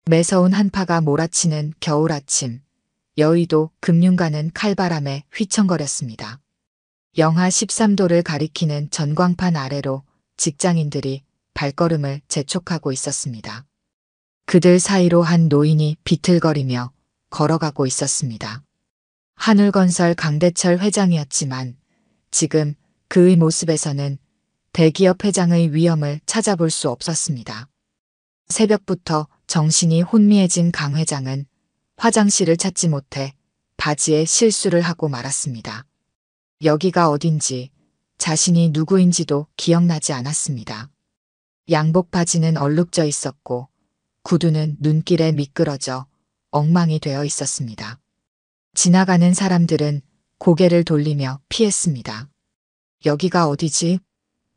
매서운 한파가 몰아치는 겨울 아침, 여의도 금융가는 칼바람에 휘청거렸습니다. 영하 13도를 가리키는 전광판 아래로 직장인들이 발걸음을 재촉하고 있었습니다. 그들 사이로 한 노인이 비틀거리며 걸어가고 있었습니다. 한울건설 강대철 회장이었지만 지금 그의 모습에서는 대기업 회장의 위엄을 찾아볼 수 없었습니다. 새벽부터 정신이 혼미해진 강 회장은 화장실을 찾지 못해 바지에 실수를 하고 말았습니다. 여기가 어딘지 자신이 누구인지도 기억나지 않았습니다. 양복 바지는 얼룩져 있었고 구두는 눈길에 미끄러져 엉망이 되어 있었습니다. 지나가는 사람들은 고개를 돌리며 피했습니다. 여기가 어디지?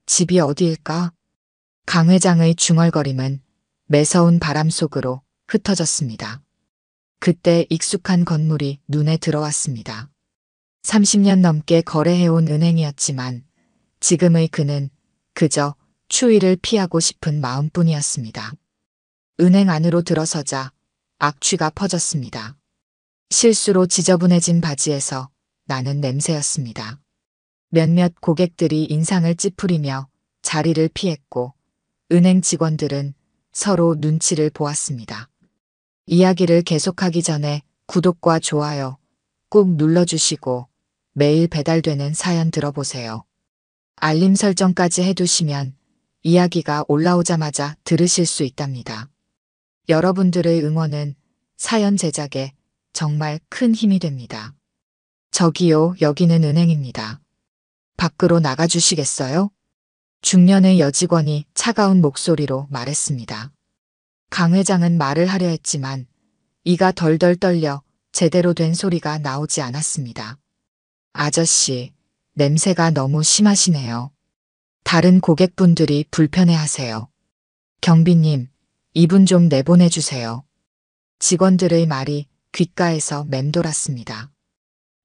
집이 어디일까? 강 회장의 중얼거림은 매서운 바람 속으로 흩어졌습니다. 그때 익숙한 건물이 눈에 들어왔습니다. 30년 넘게 거래해온 은행이었지만 지금의 그는 그저 추위를 피하고 싶은 마음뿐이었습니다. 은행 안으로 들어서자 악취가 퍼졌습니다. 실수로 지저분해진 바지에서 나는 냄새였습니다. 몇몇 고객들이 인상을 찌푸리며 자리를 피했고 은행 직원들은 서로 눈치를 보았습니다. 이야기를 계속하기 전에 구독과 좋아요 꾹 눌러주시고 매일 배달되는 사연 들어보세요. 알림 설정까지 해두시면 이야기가 올라오자마자 들으실 수 있답니다. 여러분들의 응원은 사연 제작에 정말 큰 힘이 됩니다. 저기요, 여기는 은행입니다. 밖으로 나가주시겠어요? 중년의 여직원이 차가운 목소리로 말했습니다. 강 회장은 말을 하려 했지만 이가 덜덜 떨려 제대로 된 소리가 나오지 않았습니다. 아저씨, 냄새가 너무 심하시네요. 다른 고객분들이 불편해하세요. 경비님, 이분 좀 내보내주세요. 직원들의 말이 귓가에서 맴돌았습니다.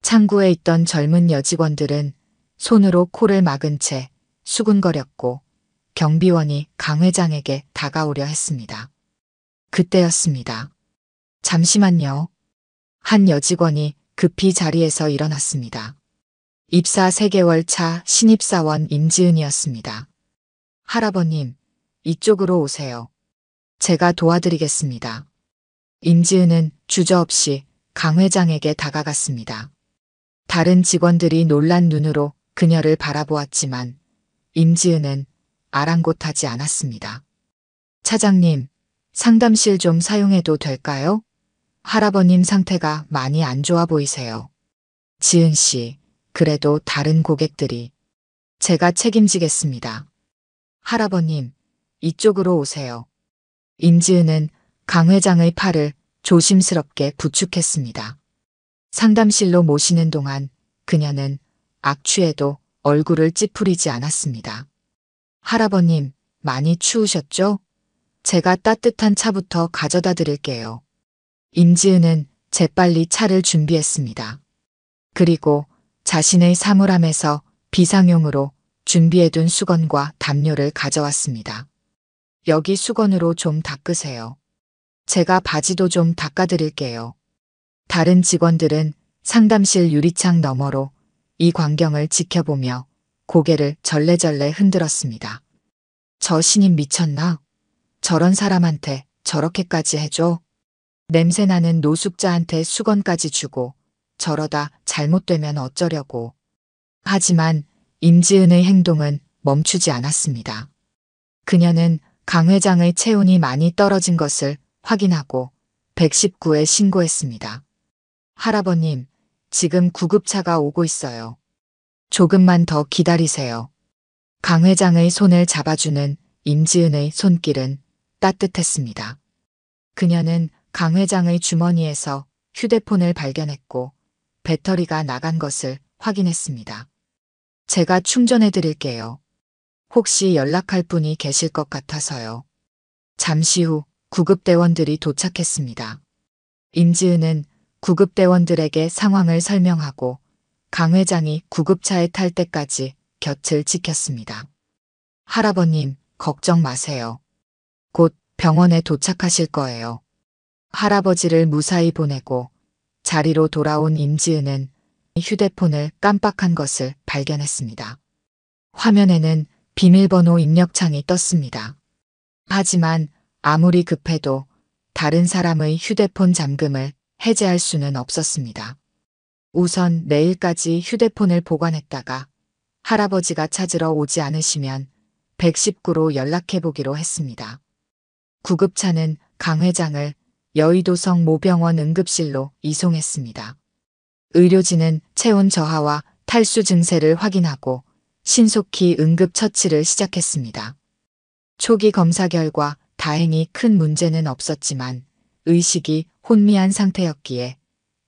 창구에 있던 젊은 여직원들은 손으로 코를 막은 채 수군거렸고 경비원이 강 회장에게 다가오려 했습니다. 그때였습니다. 잠시만요. 한 여직원이 급히 자리에서 일어났습니다. 입사 3개월 차 신입사원 임지은이었습니다. 할아버님, 이쪽으로 오세요. 제가 도와드리겠습니다. 임지은은 주저없이 강 회장에게 다가갔습니다. 다른 직원들이 놀란 눈으로 그녀를 바라보았지만 임지은은 아랑곳하지 않았습니다. 차장님, 상담실 좀 사용해도 될까요? 할아버님 상태가 많이 안 좋아 보이세요. 지은 씨, 그래도 다른 고객들이. 제가 책임지겠습니다. 할아버님, 이쪽으로 오세요. 임지은은 강 회장의 팔을 조심스럽게 부축했습니다. 상담실로 모시는 동안 그녀는 악취에도 얼굴을 찌푸리지 않았습니다. 할아버님, 많이 추우셨죠? 제가 따뜻한 차부터 가져다 드릴게요. 임지은은 재빨리 차를 준비했습니다. 그리고 자신의 사물함에서 비상용으로 준비해둔 수건과 담요를 가져왔습니다. 여기 수건으로 좀 닦으세요. 제가 바지도 좀 닦아드릴게요. 다른 직원들은 상담실 유리창 너머로 이 광경을 지켜보며 고개를 절레절레 흔들었습니다. 저 신입 미쳤나? 저런 사람한테 저렇게까지 해줘? 냄새나는 노숙자한테 수건까지 주고 저러다 잘못되면 어쩌려고. 하지만 임지은의 행동은 멈추지 않았습니다. 그녀는 강 회장의 체온이 많이 떨어진 것을 확인하고 119에 신고했습니다. 할아버님, 지금 구급차가 오고 있어요. 조금만 더 기다리세요. 강 회장의 손을 잡아주는 임지은의 손길은 따뜻했습니다. 그녀는 강 회장의 주머니에서 휴대폰을 발견했고 배터리가 나간 것을 확인했습니다. 제가 충전해 드릴게요. 혹시 연락할 분이 계실 것 같아서요. 잠시 후 구급대원들이 도착했습니다. 임지은은 구급대원들에게 상황을 설명하고 강 회장이 구급차에 탈 때까지 곁을 지켰습니다. 할아버님, 걱정 마세요. 곧 병원에 도착하실 거예요. 할아버지를 무사히 보내고 자리로 돌아온 임지은은 휴대폰을 깜빡한 것을 발견했습니다. 화면에는 비밀번호 입력창이 떴습니다. 하지만 아무리 급해도 다른 사람의 휴대폰 잠금을 해제할 수는 없었습니다. 우선 내일까지 휴대폰을 보관했다가 할아버지가 찾으러 오지 않으시면 119로 연락해보기로 했습니다. 구급차는 강 회장을 여의도성 모병원 응급실로 이송했습니다. 의료진은 체온 저하와 탈수 증세를 확인하고 신속히 응급처치를 시작했습니다. 초기 검사 결과 다행히 큰 문제는 없었지만 의식이 혼미한 상태였기에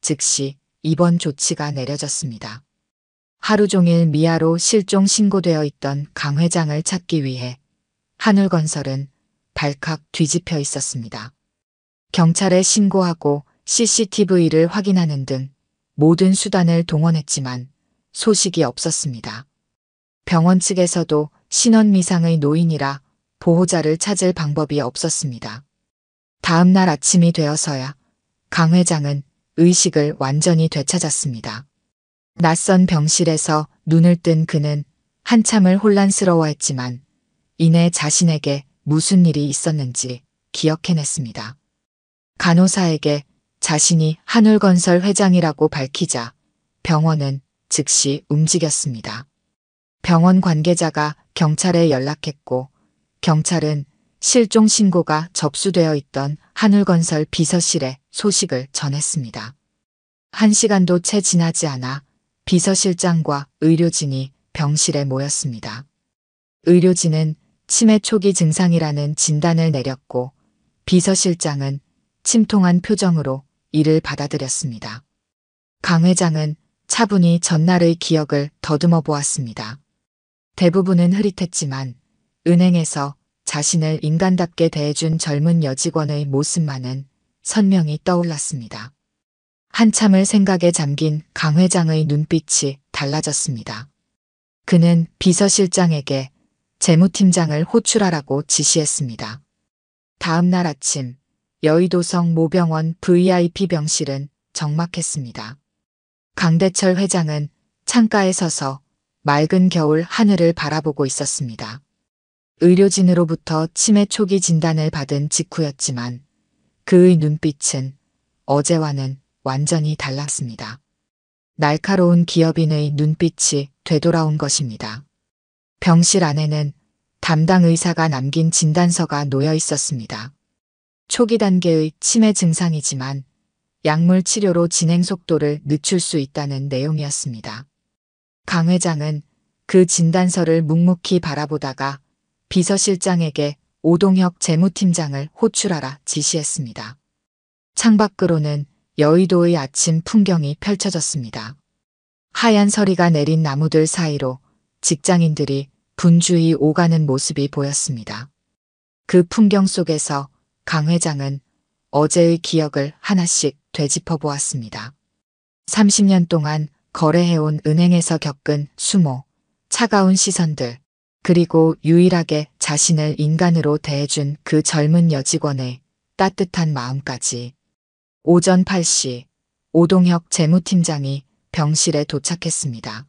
즉시 입원 조치가 내려졌습니다. 하루 종일 미아로 실종 신고되어 있던 강 회장을 찾기 위해 한울건설은 발칵 뒤집혀 있었습니다. 경찰에 신고하고 CCTV를 확인하는 등 모든 수단을 동원했지만 소식이 없었습니다. 병원 측에서도 신원미상의 노인이라 보호자를 찾을 방법이 없었습니다. 다음 날 아침이 되어서야 강 회장은 의식을 완전히 되찾았습니다. 낯선 병실에서 눈을 뜬 그는 한참을 혼란스러워했지만 이내 자신에게 무슨 일이 있었는지 기억해냈습니다. 간호사에게 자신이 한울건설 회장이라고 밝히자 병원은 즉시 움직였습니다. 병원 관계자가 경찰에 연락했고 경찰은 실종 신고가 접수되어 있던 한울건설 비서실에 소식을 전했습니다. 1시간도 채 지나지 않아 비서실장과 의료진이 병실에 모였습니다. 의료진은 치매 초기 증상이라는 진단을 내렸고 비서실장은 침통한 표정으로 이를 받아들였습니다. 강 회장은 차분히 전날의 기억을 더듬어 보았습니다. 대부분은 흐릿했지만 은행에서 자신을 인간답게 대해준 젊은 여직원의 모습만은 선명히 떠올랐습니다. 한참을 생각에 잠긴 강 회장의 눈빛이 달라졌습니다. 그는 비서실장에게 재무팀장을 호출하라고 지시했습니다. 다음 날 아침 여의도성 모병원 VIP 병실은 적막했습니다. 강대철 회장은 창가에 서서 맑은 겨울 하늘을 바라보고 있었습니다. 의료진으로부터 치매 초기 진단을 받은 직후였지만 그의 눈빛은 어제와는 완전히 달랐습니다. 날카로운 기업인의 눈빛이 되돌아온 것입니다. 병실 안에는 담당 의사가 남긴 진단서가 놓여 있었습니다. 초기 단계의 치매 증상이지만 약물 치료로 진행 속도를 늦출 수 있다는 내용이었습니다. 강 회장은 그 진단서를 묵묵히 바라보다가 비서실장에게 오동혁 재무팀장을 호출하라 지시했습니다. 창밖으로는 여의도의 아침 풍경이 펼쳐졌습니다. 하얀 서리가 내린 나무들 사이로 직장인들이 분주히 오가는 모습이 보였습니다. 그 풍경 속에서 강 회장은 어제의 기억을 하나씩 되짚어 보았습니다. 30년 동안 거래해온 은행에서 겪은 수모, 차가운 시선들, 그리고 유일하게 자신을 인간으로 대해준 그 젊은 여직원의 따뜻한 마음까지. 오전 8시 오동혁 재무팀장이 병실에 도착했습니다.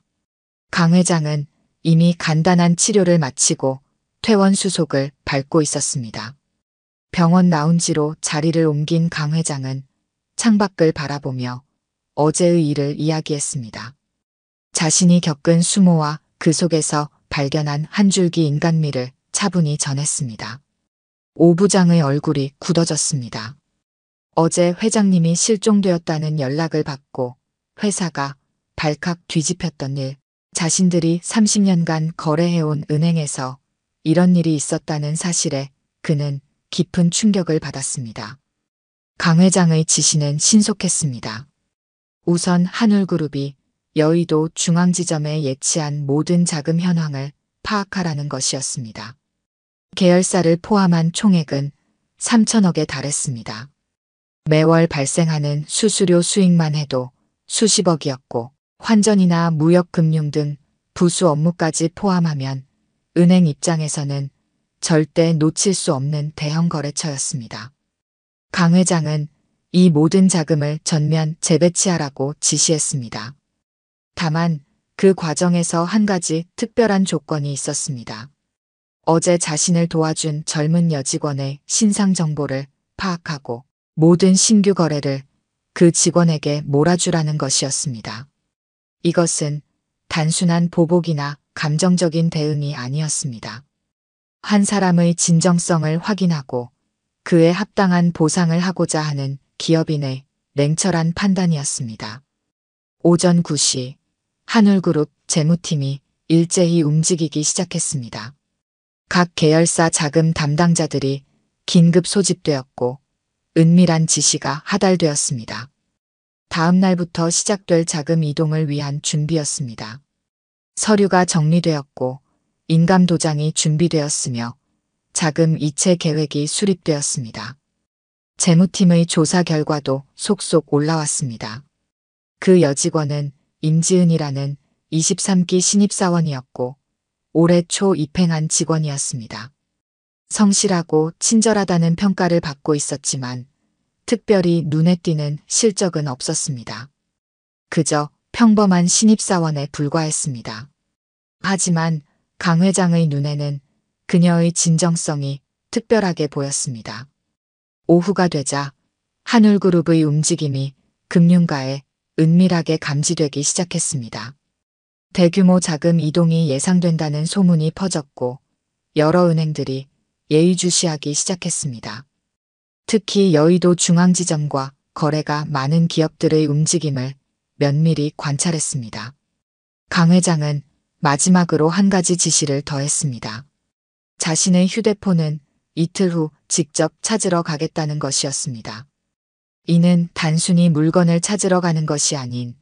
강 회장은 이미 간단한 치료를 마치고 퇴원 수속을 밟고 있었습니다. 병원 라운지로 자리를 옮긴 강 회장은 창밖을 바라보며 어제의 일을 이야기했습니다. 자신이 겪은 수모와 그 속에서 발견한 한 줄기 인간미를 차분히 전했습니다. 오 부장의 얼굴이 굳어졌습니다. 어제 회장님이 실종되었다는 연락을 받고 회사가 발칵 뒤집혔던 일, 자신들이 30년간 거래해온 은행에서 이런 일이 있었다는 사실에 그는 깊은 충격을 받았습니다. 강 회장의 지시는 신속했습니다. 우선 한울그룹이 여의도 중앙지점에 예치한 모든 자금 현황을 파악하라는 것이었습니다. 계열사를 포함한 총액은 3천억에 달했습니다. 매월 발생하는 수수료 수익만 해도 수십억이었고 환전이나 무역금융 등 부수 업무까지 포함하면 은행 입장에서는 절대 놓칠 수 없는 대형 거래처였습니다. 강 회장은 이 모든 자금을 전면 재배치하라고 지시했습니다. 다만 그 과정에서 한 가지 특별한 조건이 있었습니다. 어제 자신을 도와준 젊은 여직원의 신상 정보를 파악하고 모든 신규 거래를 그 직원에게 몰아주라는 것이었습니다. 이것은 단순한 보복이나 감정적인 대응이 아니었습니다. 한 사람의 진정성을 확인하고 그에 합당한 보상을 하고자 하는 기업인의 냉철한 판단이었습니다. 오전 9시 한울그룹 재무팀이 일제히 움직이기 시작했습니다. 각 계열사 자금 담당자들이 긴급 소집되었고 은밀한 지시가 하달되었습니다. 다음 날부터 시작될 자금 이동을 위한 준비였습니다. 서류가 정리되었고 인감 도장이 준비되었으며 자금 이체 계획이 수립되었습니다. 재무팀의 조사 결과도 속속 올라왔습니다. 그 여직원은 임지은이라는 23기 신입사원이었고 올해 초 입행한 직원이었습니다. 성실하고 친절하다는 평가를 받고 있었지만 특별히 눈에 띄는 실적은 없었습니다. 그저 평범한 신입사원에 불과했습니다. 하지만 강 회장의 눈에는 그녀의 진정성이 특별하게 보였습니다. 오후가 되자 한울그룹의 움직임이 금융가에 은밀하게 감지되기 시작했습니다. 대규모 자금 이동이 예상된다는 소문이 퍼졌고 여러 은행들이 예의주시하기 시작했습니다. 특히 여의도 중앙지점과 거래가 많은 기업들의 움직임을 면밀히 관찰했습니다. 강 회장은 마지막으로 한 가지 지시를 더했습니다. 자신의 휴대폰은 이틀 후 직접 찾으러 가겠다는 것이었습니다. 이는 단순히 물건을 찾으러 가는 것이 아닌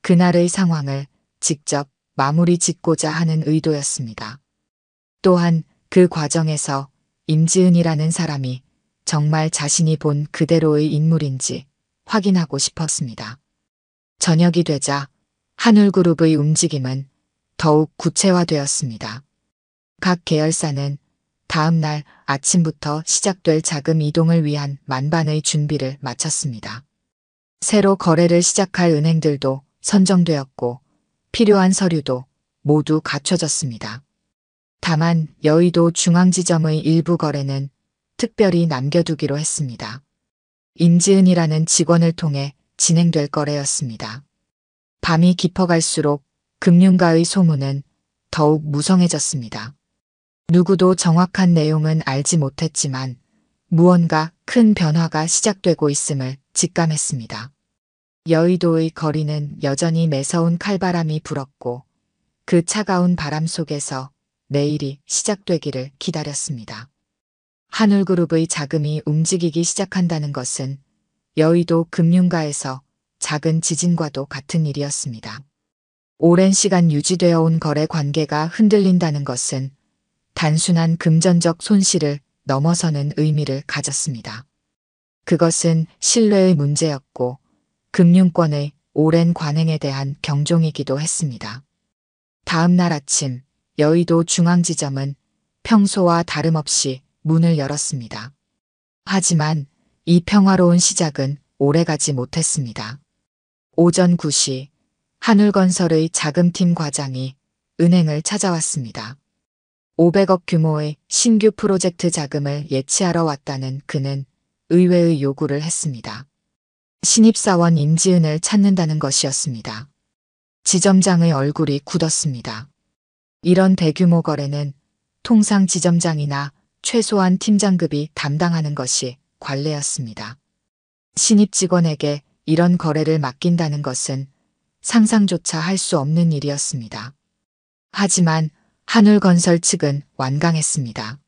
그날의 상황을 직접 마무리 짓고자 하는 의도였습니다. 또한 그 과정에서 임지은이라는 사람이 정말 자신이 본 그대로의 인물인지 확인하고 싶었습니다. 저녁이 되자 한울그룹의 움직임은 더욱 구체화되었습니다. 각 계열사는 다음 날 아침부터 시작될 자금 이동을 위한 만반의 준비를 마쳤습니다. 새로 거래를 시작할 은행들도 선정되었고 필요한 서류도 모두 갖춰졌습니다. 다만 여의도 중앙지점의 일부 거래는 특별히 남겨두기로 했습니다. 임지은이라는 직원을 통해 진행될 거래였습니다. 밤이 깊어갈수록 금융가의 소문은 더욱 무성해졌습니다. 누구도 정확한 내용은 알지 못했지만 무언가 큰 변화가 시작되고 있음을 직감했습니다. 여의도의 거리는 여전히 매서운 칼바람이 불었고 그 차가운 바람 속에서 내일이 시작되기를 기다렸습니다. 한울그룹의 자금이 움직이기 시작한다는 것은 여의도 금융가에서 작은 지진과도 같은 일이었습니다. 오랜 시간 유지되어 온 거래 관계가 흔들린다는 것은 단순한 금전적 손실을 넘어서는 의미를 가졌습니다. 그것은 신뢰의 문제였고 금융권의 오랜 관행에 대한 경종이기도 했습니다. 다음 날 아침 여의도 중앙지점은 평소와 다름없이 문을 열었습니다. 하지만 이 평화로운 시작은 오래가지 못했습니다. 오전 9시 한울건설의 자금팀 과장이 은행을 찾아왔습니다. 500억 규모의 신규 프로젝트 자금을 예치하러 왔다는 그는 의외의 요구를 했습니다. 신입사원 임지은을 찾는다는 것이었습니다. 지점장의 얼굴이 굳었습니다. 이런 대규모 거래는 통상 지점장이나 최소한 팀장급이 담당하는 것이 관례였습니다. 신입 직원에게 이런 거래를 맡긴다는 것은 상상조차 할 수 없는 일이었습니다. 하지만 한울건설 측은 완강했습니다.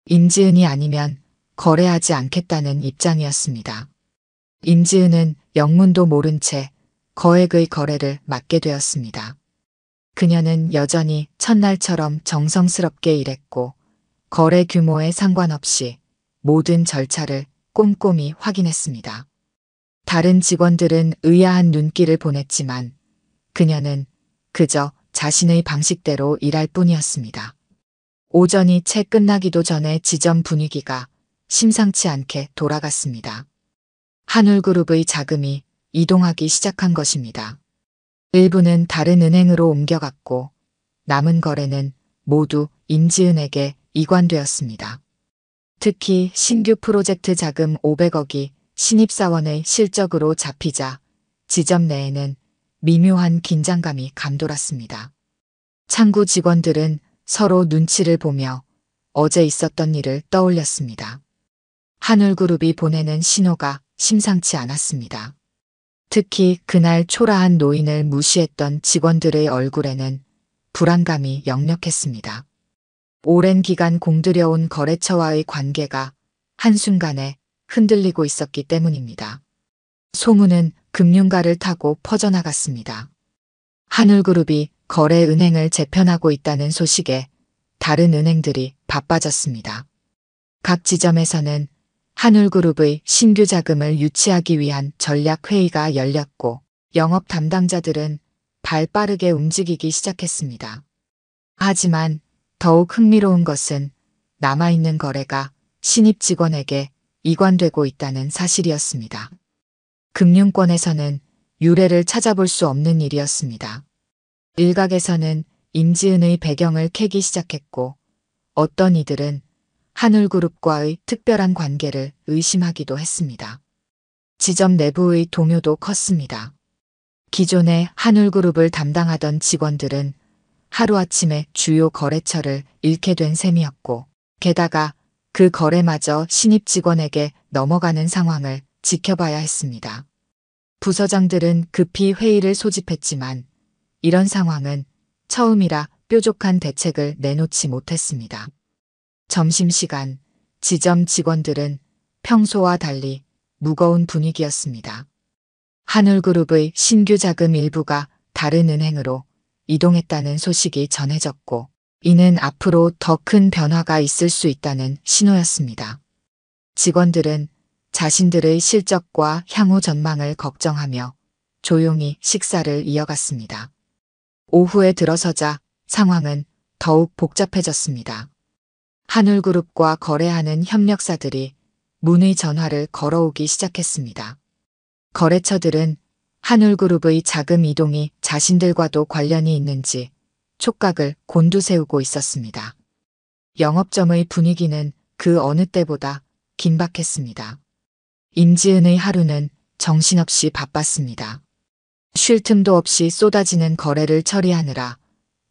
임지은이 아니면 거래하지 않겠다는 입장이었습니다. 임지은은 영문도 모른 채 거액의 거래를 맡게 되었습니다. 그녀는 여전히 첫날처럼 정성스럽게 일했고 거래 규모에 상관없이 모든 절차를 꼼꼼히 확인했습니다. 다른 직원들은 의아한 눈길을 보냈지만 그녀는 그저 자신의 방식대로 일할 뿐이었습니다. 오전이 채 끝나기도 전에 지점 분위기가 심상치 않게 돌아갔습니다. 한울그룹의 자금이 이동하기 시작한 것입니다. 일부는 다른 은행으로 옮겨갔고 남은 거래는 모두 임지은에게 이관되었습니다. 특히 신규 프로젝트 자금 500억이 신입사원의 실적으로 잡히자 지점 내에는 미묘한 긴장감이 감돌았습니다. 창구 직원들은 서로 눈치를 보며 어제 있었던 일을 떠올렸습니다. 한울그룹이 보내는 신호가 심상치 않았습니다. 특히 그날 초라한 노인을 무시했던 직원들의 얼굴에는 불안감이 역력했습니다. 오랜 기간 공들여온 거래처와의 관계가 한순간에 흔들리고 있었기 때문입니다. 소문은 금융가를 타고 퍼져나갔습니다. 한울그룹이 거래은행을 재편하고 있다는 소식에 다른 은행들이 바빠졌습니다. 각 지점에서는 한울그룹의 신규 자금을 유치하기 위한 전략회의가 열렸고 영업 담당자들은 발 빠르게 움직이기 시작했습니다. 하지만 더욱 흥미로운 것은 남아있는 거래가 신입 직원에게 이관되고 있다는 사실이었습니다. 금융권에서는 유례를 찾아볼 수 없는 일이었습니다. 일각에서는 임지은의 배경을 캐기 시작했고 어떤 이들은 한울그룹과의 특별한 관계를 의심하기도 했습니다. 지점 내부의 동요도 컸습니다. 기존에 한울그룹을 담당하던 직원들은 하루아침에 주요 거래처를 잃게 된 셈이었고 게다가 그 거래마저 신입 직원에게 넘어가는 상황을 지켜봐야 했습니다. 부서장들은 급히 회의를 소집했지만 이런 상황은 처음이라 뾰족한 대책을 내놓지 못했습니다. 점심시간 지점 직원들은 평소와 달리 무거운 분위기였습니다. 한울그룹의 신규 자금 일부가 다른 은행으로 이동했다는 소식이 전해졌고 이는 앞으로 더 큰 변화가 있을 수 있다는 신호였습니다. 직원들은 자신들의 실적과 향후 전망을 걱정하며 조용히 식사를 이어갔습니다. 오후에 들어서자 상황은 더욱 복잡해졌습니다. 한울그룹과 거래하는 협력사들이 문의 전화를 걸어오기 시작했습니다. 거래처들은 한울그룹의 자금 이동이 자신들과도 관련이 있는지 촉각을 곤두세우고 있었습니다. 영업점의 분위기는 그 어느 때보다 긴박했습니다. 임지은의 하루는 정신없이 바빴습니다. 쉴 틈도 없이 쏟아지는 거래를 처리하느라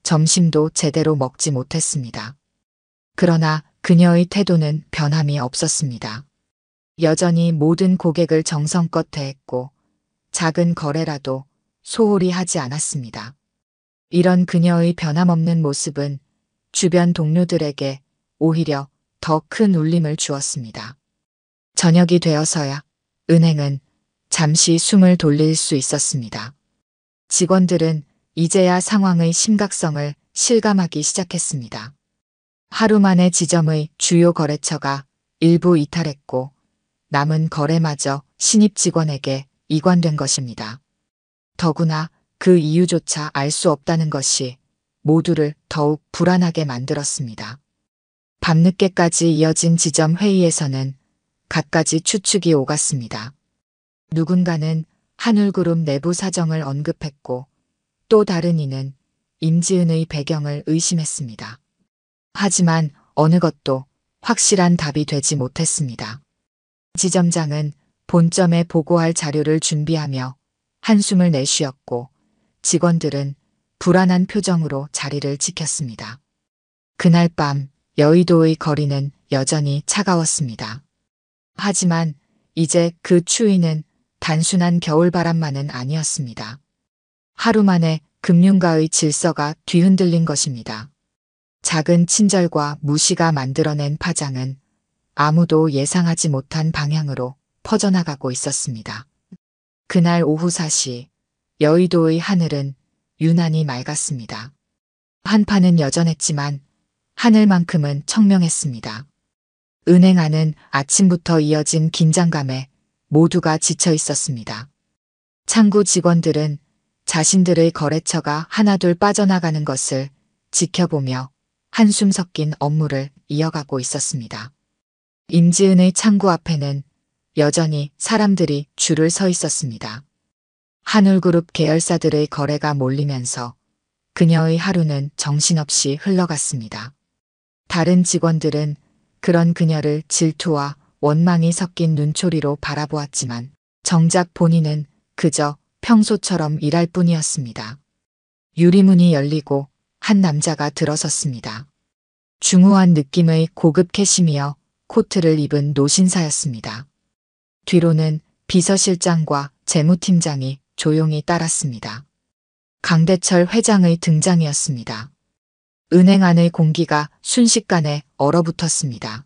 점심도 제대로 먹지 못했습니다. 그러나 그녀의 태도는 변함이 없었습니다. 여전히 모든 고객을 정성껏 대했고 작은 거래라도 소홀히 하지 않았습니다. 이런 그녀의 변함없는 모습은 주변 동료들에게 오히려 더 큰 울림을 주었습니다. 저녁이 되어서야 은행은 잠시 숨을 돌릴 수 있었습니다. 직원들은 이제야 상황의 심각성을 실감하기 시작했습니다. 하루 만에 지점의 주요 거래처가 일부 이탈했고 남은 거래마저 신입 직원에게 이관된 것입니다. 더구나 그 이유조차 알 수 없다는 것이 모두를 더욱 불안하게 만들었습니다. 밤늦게까지 이어진 지점 회의에서는 갖가지 추측이 오갔습니다. 누군가는 한울그룹 내부 사정을 언급했고 또 다른 이는 임지은의 배경을 의심했습니다. 하지만 어느 것도 확실한 답이 되지 못했습니다. 지점장은 본점에 보고할 자료를 준비하며 한숨을 내쉬었고 직원들은 불안한 표정으로 자리를 지켰습니다. 그날 밤 여의도의 거리는 여전히 차가웠습니다. 하지만 이제 그 추위는 단순한 겨울바람만은 아니었습니다. 하루 만에 금융가의 질서가 뒤흔들린 것입니다. 작은 친절과 무시가 만들어낸 파장은 아무도 예상하지 못한 방향으로 퍼져나가고 있었습니다. 그날 오후 4시 여의도의 하늘은 유난히 맑았습니다. 한파는 여전했지만 하늘만큼은 청명했습니다. 은행 안은 아침부터 이어진 긴장감에 모두가 지쳐 있었습니다. 창구 직원들은 자신들의 거래처가 하나둘 빠져나가는 것을 지켜보며 한숨 섞인 업무를 이어가고 있었습니다. 임지은의 창구 앞에는 여전히 사람들이 줄을 서 있었습니다. 한울그룹 계열사들의 거래가 몰리면서 그녀의 하루는 정신없이 흘러갔습니다. 다른 직원들은 그런 그녀를 질투와 원망이 섞인 눈초리로 바라보았지만 정작 본인은 그저 평소처럼 일할 뿐이었습니다. 유리문이 열리고 한 남자가 들어섰습니다. 중후한 느낌의 고급 캐시미어 코트를 입은 노신사였습니다. 뒤로는 비서실장과 재무팀장이 조용히 따랐습니다. 강대철 회장의 등장이었습니다. 은행 안의 공기가 순식간에 얼어붙었습니다.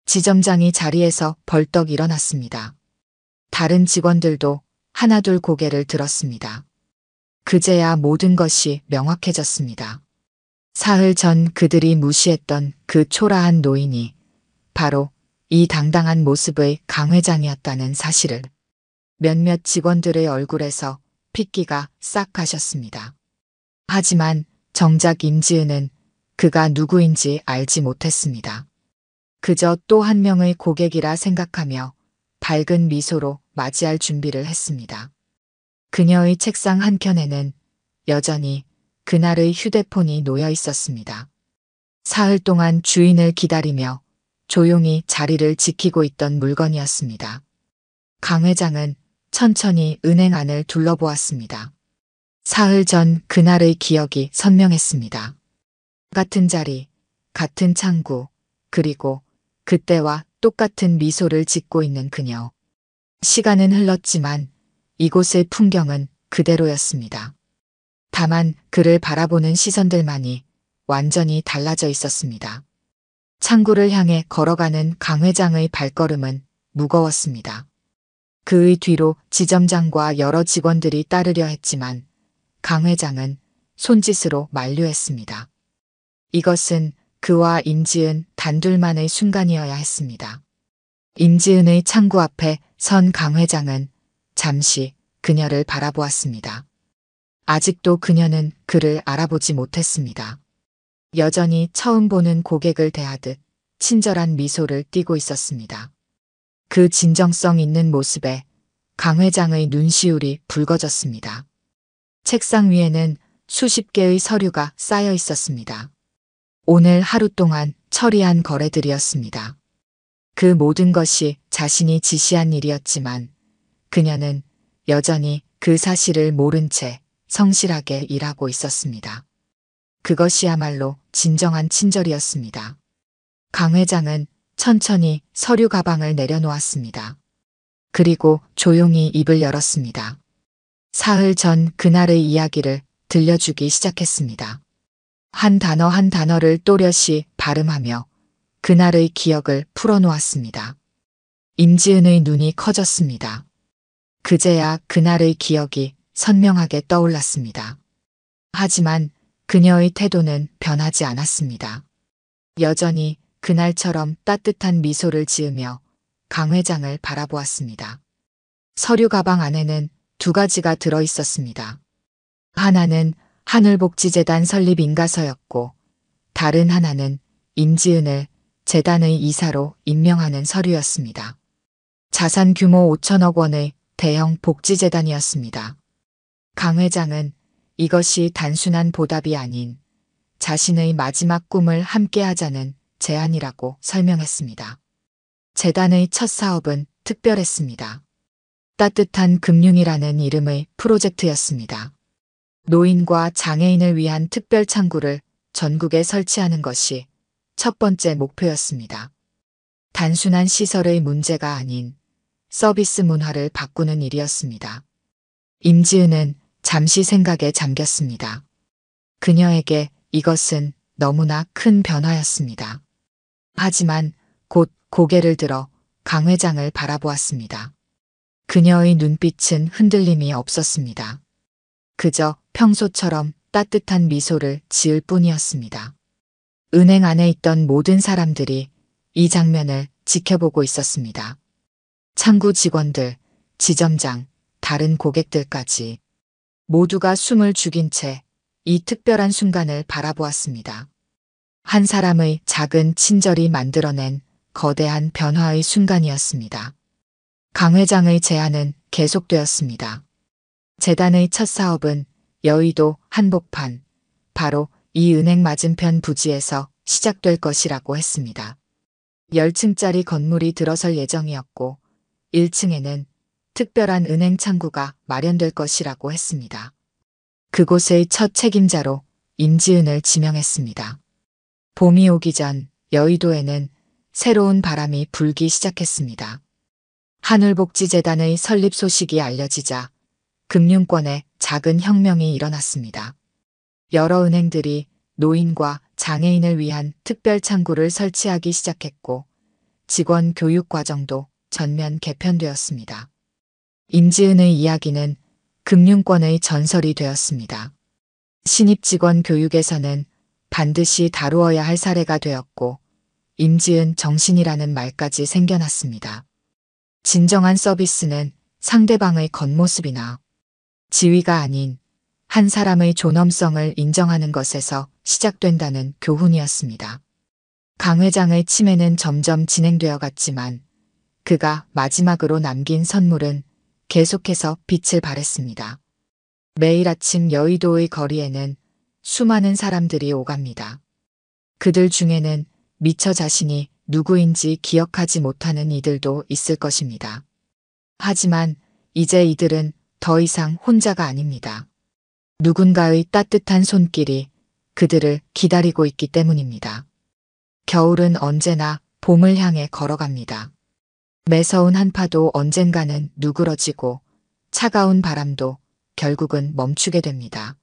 지점장이 자리에서 벌떡 일어났습니다. 다른 직원들도 하나둘 고개를 들었습니다. 그제야 모든 것이 명확해졌습니다. 사흘 전 그들이 무시했던 그 초라한 노인이 바로 이 당당한 모습의 강 회장이었다는 사실을 몇몇 직원들의 얼굴에서 핏기가 싹 가셨습니다. 하지만 정작 임지은은 그가 누구인지 알지 못했습니다. 그저 또 한 명의 고객이라 생각하며 밝은 미소로 맞이할 준비를 했습니다. 그녀의 책상 한켠에는 여전히 그날의 휴대폰이 놓여 있었습니다. 사흘 동안 주인을 기다리며 조용히 자리를 지키고 있던 물건이었습니다. 강 회장은 천천히 은행 안을 둘러보았습니다. 사흘 전 그날의 기억이 선명했습니다. 같은 자리, 같은 창구, 그리고 그때와 똑같은 미소를 짓고 있는 그녀. 시간은 흘렀지만 이곳의 풍경은 그대로였습니다. 다만 그를 바라보는 시선들만이 완전히 달라져 있었습니다. 창구를 향해 걸어가는 강 회장의 발걸음은 무거웠습니다. 그의 뒤로 지점장과 여러 직원들이 따르려 했지만 강 회장은 손짓으로 만류했습니다. 이것은 그와 임지은 단둘만의 순간이어야 했습니다. 임지은의 창구 앞에 선 강 회장은 잠시 그녀를 바라보았습니다. 아직도 그녀는 그를 알아보지 못했습니다. 여전히 처음 보는 고객을 대하듯 친절한 미소를 띠고 있었습니다. 그 진정성 있는 모습에 강 회장의 눈시울이 붉어졌습니다. 책상 위에는 수십 개의 서류가 쌓여 있었습니다. 오늘 하루 동안 처리한 거래들이었습니다. 그 모든 것이 자신이 지시한 일이었지만 그녀는 여전히 그 사실을 모른 채 성실하게 일하고 있었습니다. 그것이야말로 진정한 친절이었습니다. 강 회장은 천천히 서류 가방을 내려놓았습니다. 그리고 조용히 입을 열었습니다. 사흘 전 그날의 이야기를 들려주기 시작했습니다. 한 단어 한 단어를 또렷이 발음하며 그날의 기억을 풀어놓았습니다. 임지은의 눈이 커졌습니다. 그제야 그날의 기억이 선명하게 떠올랐습니다. 하지만 그녀의 태도는 변하지 않았습니다. 여전히 그날처럼 따뜻한 미소를 지으며 강 회장을 바라보았습니다. 서류 가방 안에는 두 가지가 들어 있었습니다. 하나는 하늘복지재단 설립 인가서였고 다른 하나는 임지은을 재단의 이사로 임명하는 서류였습니다. 자산 규모 5천억 원의 대형 복지재단이었습니다. 강 회장은 이것이 단순한 보답이 아닌 자신의 마지막 꿈을 함께하자는 제안이라고 설명했습니다. 재단의 첫 사업은 특별했습니다. 따뜻한 금융이라는 이름의 프로젝트였습니다. 노인과 장애인을 위한 특별 창구를 전국에 설치하는 것이 첫 번째 목표였습니다. 단순한 시설의 문제가 아닌 서비스 문화를 바꾸는 일이었습니다. 임지은은 잠시 생각에 잠겼습니다. 그녀에게 이것은 너무나 큰 변화였습니다. 하지만 곧 고개를 들어 강 회장을 바라보았습니다. 그녀의 눈빛은 흔들림이 없었습니다. 그저 평소처럼 따뜻한 미소를 지을 뿐이었습니다. 은행 안에 있던 모든 사람들이 이 장면을 지켜보고 있었습니다. 창구 직원들, 지점장, 다른 고객들까지 모두가 숨을 죽인 채 이 특별한 순간을 바라보았습니다. 한 사람의 작은 친절이 만들어낸 거대한 변화의 순간이었습니다. 강 회장의 제안은 계속되었습니다. 재단의 첫 사업은 여의도 한복판, 바로 이 은행 맞은편 부지에서 시작될 것이라고 했습니다. 10층짜리 건물이 들어설 예정이었고 1층에는 특별한 은행 창구가 마련될 것이라고 했습니다. 그곳의 첫 책임자로 임지은을 지명했습니다. 봄이 오기 전 여의도에는 새로운 바람이 불기 시작했습니다. 한울복지재단의 설립 소식이 알려지자 금융권에 작은 혁명이 일어났습니다. 여러 은행들이 노인과 장애인을 위한 특별 창구를 설치하기 시작했고 직원 교육 과정도 전면 개편되었습니다. 임지은의 이야기는 금융권의 전설이 되었습니다. 신입 직원 교육에서는 반드시 다루어야 할 사례가 되었고 임지은 정신이라는 말까지 생겨났습니다. 진정한 서비스는 상대방의 겉모습이나 지위가 아닌 한 사람의 존엄성을 인정하는 것에서 시작된다는 교훈이었습니다. 강 회장의 치매는 점점 진행되어 갔지만 그가 마지막으로 남긴 선물은 계속해서 빛을 발했습니다. 매일 아침 여의도의 거리에는 수많은 사람들이 오갑니다. 그들 중에는 미처 자신이 누구인지 기억하지 못하는 이들도 있을 것입니다. 하지만 이제 이들은 더 이상 혼자가 아닙니다. 누군가의 따뜻한 손길이 그들을 기다리고 있기 때문입니다. 겨울은 언제나 봄을 향해 걸어갑니다. 매서운 한파도 언젠가는 누그러지고 차가운 바람도 결국은 멈추게 됩니다.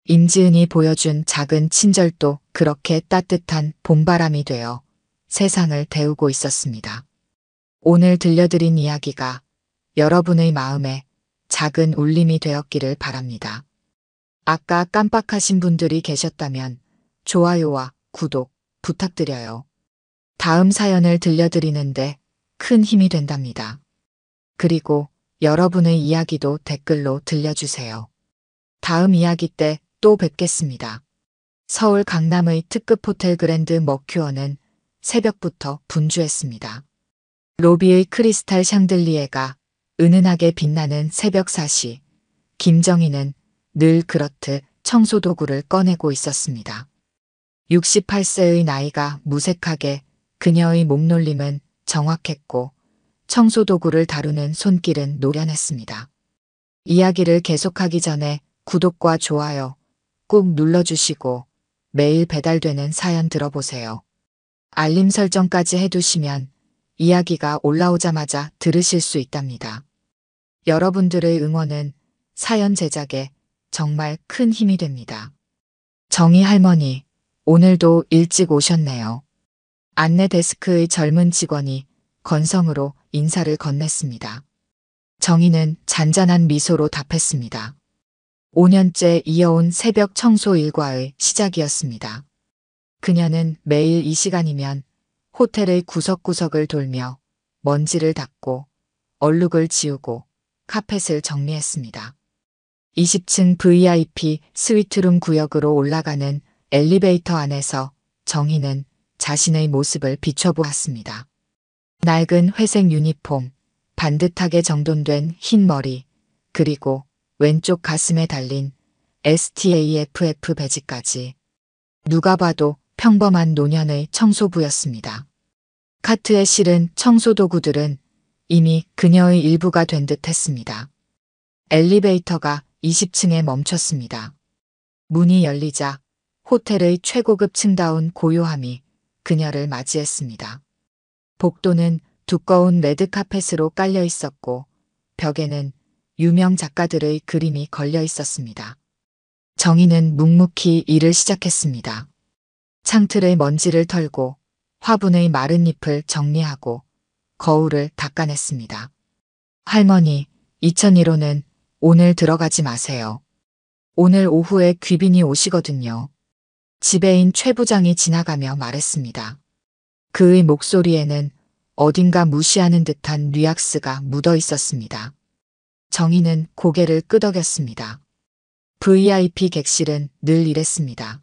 임지은이 보여준 작은 친절도 그렇게 따뜻한 봄바람이 되어 세상을 데우고 있었습니다. 오늘 들려드린 이야기가 여러분의 마음에 작은 울림이 되었기를 바랍니다. 아까 깜빡하신 분들이 계셨다면 좋아요와 구독 부탁드려요. 다음 사연을 들려드리는데 큰 힘이 된답니다. 그리고 여러분의 이야기도 댓글로 들려주세요. 다음 이야기 때 또 뵙겠습니다. 서울 강남의 특급 호텔 그랜드 머큐어는 새벽부터 분주했습니다. 로비의 크리스탈 샹들리에가 은은하게 빛나는 새벽 4시, 김정희는 늘 그렇듯 청소도구를 꺼내고 있었습니다. 68세의 나이가 무색하게 그녀의 몸놀림은 정확했고 청소도구를 다루는 손길은 노련했습니다. 이야기를 계속하기 전에 구독과 좋아요 꾹 눌러주시고 매일 배달되는 사연 들어보세요. 알림 설정까지 해두시면 이야기가 올라오자마자 들으실 수 있답니다. 여러분들의 응원은 사연 제작에 정말 큰 힘이 됩니다. 정희 할머니, 오늘도 일찍 오셨네요. 안내 데스크의 젊은 직원이 건성으로 인사를 건넸습니다. 정희는 잔잔한 미소로 답했습니다. 5년째 이어온 새벽 청소 일과의 시작이었습니다. 그녀는 매일 이 시간이면 호텔의 구석구석을 돌며 먼지를 닦고 얼룩을 지우고 카펫을 정리했습니다. 20층 VIP 스위트룸 구역으로 올라가는 엘리베이터 안에서 정희는 자신의 모습을 비춰보았습니다. 낡은 회색 유니폼, 반듯하게 정돈된 흰 머리, 그리고 왼쪽 가슴에 달린 STAFF 배지까지. 누가 봐도 평범한 노년의 청소부였습니다. 카트에 실은 청소도구들은 이미 그녀의 일부가 된 듯 했습니다. 엘리베이터가 20층에 멈췄습니다. 문이 열리자 호텔의 최고급 층다운 고요함이 그녀를 맞이했습니다. 복도는 두꺼운 레드카펫으로 깔려 있었고 벽에는 유명 작가들의 그림이 걸려 있었습니다. 정희는 묵묵히 일을 시작했습니다. 창틀의 먼지를 털고 화분의 마른 잎을 정리하고 거울을 닦아냈습니다. 할머니, 2001호는 오늘 들어가지 마세요. 오늘 오후에 귀빈이 오시거든요. 지배인 최 부장이 지나가며 말했습니다. 그의 목소리에는 어딘가 무시하는 듯한 뉘앙스가 묻어 있었습니다. 정희는 고개를 끄덕였습니다. VIP 객실은 늘 이랬습니다.